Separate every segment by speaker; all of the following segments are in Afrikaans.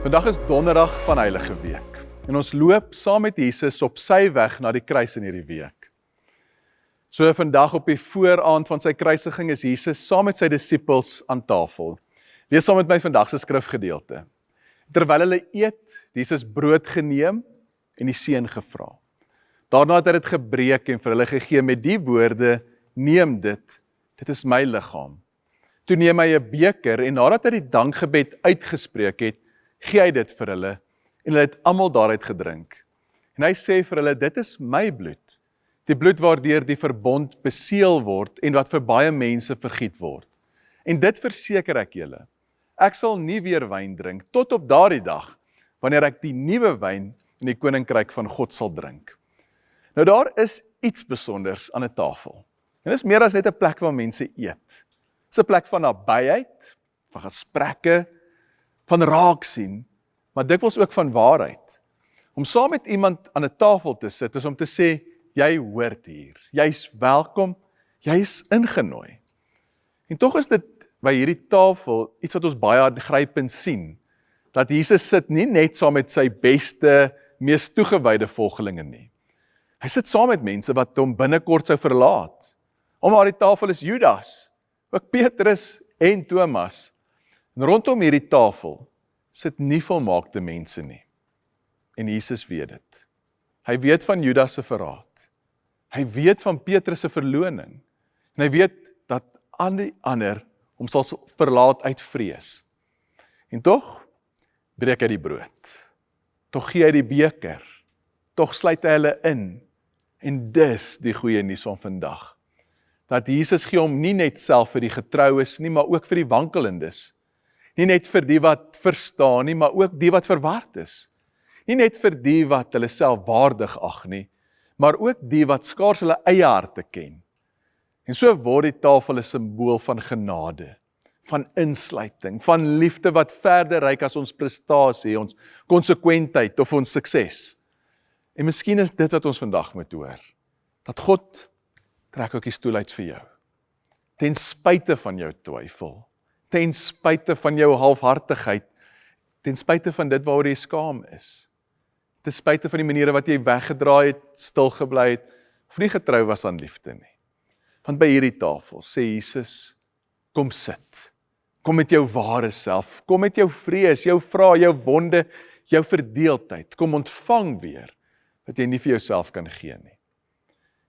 Speaker 1: Vandag is donderdag van Heilige Week en ons loop saam met Jesus op sy weg na die kruis in hierdie week. So vandag op die vooraand van sy kruisiging is Jesus saam met sy disippels aan tafel. Lees saam met my vandag se skrifgedeelte. Terwyl hulle eet, het Jesus brood geneem en die seën gevra. Daarna het hy dit gebreek en vir hulle gegee met die woorde: "Neem dit, dit is my liggaam." Toe neem hy 'n beker en nadat hy die dankgebed uitgespreek het, gee hy dit vir hulle en hulle het almal daaruit gedrink. En hy sê vir hulle: "Dit is my bloed, die bloed waardeur die verbond beseël word en wat vir baie mense vergiet word. En dit verseker ek julle, ek sal nie weer wyn drink tot op daardie dag wanneer ek die nuwe wyn in die koninkryk van God sal drink." Nou daar is iets besonders aan 'n tafel. En dit is meer as net 'n plek waar mense eet. Dit is 'n plek van nabyheid, van gesprekke, van raak sien, maar dikwels ook van waarheid. Om saam met iemand aan 'n tafel te sit is om te sê: jy hoort hier, jy's welkom, jy's ingenooi. En tog is dit by hierdie tafel iets wat ons baie aangrypend sien, dat Jesus sit nie net saam met sy beste, mees toegewyde volgelinge nie. Hy sit saam met mense wat hom binnekort sou verlaat. Om aan die tafel is Judas, ook Petrus en Thomas. En rondom hierdie tafel sit nie volmaakte mense nie. En Jesus weet dit. Hy weet van Judas se verraad. Hy weet van Petrus se verloning. En hy weet dat aan die ander hom sal verlaat uit vrees. En tog breek hy die brood. Tog gee hy die beker. Tog sluit hy hulle in. En dis die goeie nuus van vandag. Dat Jesus gee hom nie net self vir die getroues nie, maar ook vir die wankelendes. Nie net vir die wat verstaan nie, maar ook die wat verward is. Nie net vir die wat hulle self waardig ag nie, maar ook die wat skaars hulle eie harte ken. En so word die tafel 'n simbool van genade, van insluiting, van liefde wat verder reik as ons prestasie, ons konsekwentheid of ons sukses. En miskien is dit wat ons vandag moet hoor, dat God trek ook die stoel uit vir jou, ten spyte van jou twyfel, ten spyte van jou halfhartigheid, ten spyte van dit waaroor jy skaam is, ten spyte van die maniere wat jy weggedraai het, stil gebly het, of nie getrou was aan liefde nie. Want by hierdie tafel sê Jesus: kom sit, kom met jou ware self, kom met jou vrees, jou vrae, jou wonde, jou verdeeldheid, kom ontvang weer wat jy nie vir jouself kan gee nie.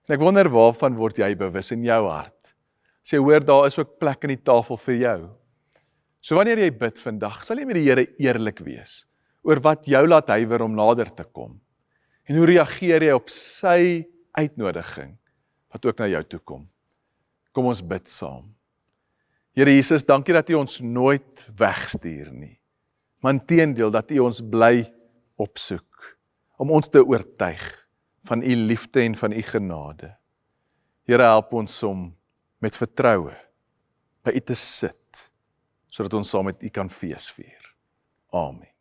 Speaker 1: En ek wonder, waarvan word jy bewus in jou hart? As jy hoor, daar is ook plek in die tafel vir jou. So wanneer jy bid vandag, sal jy met die Here eerlik wees oor wat jou laat huiwer om nader te kom. En hoe reageer jy op sy uitnodiging wat ook na jou toe kom? Kom ons bid saam. Here Jesus, dankie dat U ons nooit wegstuur nie, maar inteendeel dat U ons bly opsoek, om ons te oortuig van U liefde en van U genade. Here, help ons om met vertroue by U te sit, sodat ons saam met U kan feesvier. Amen.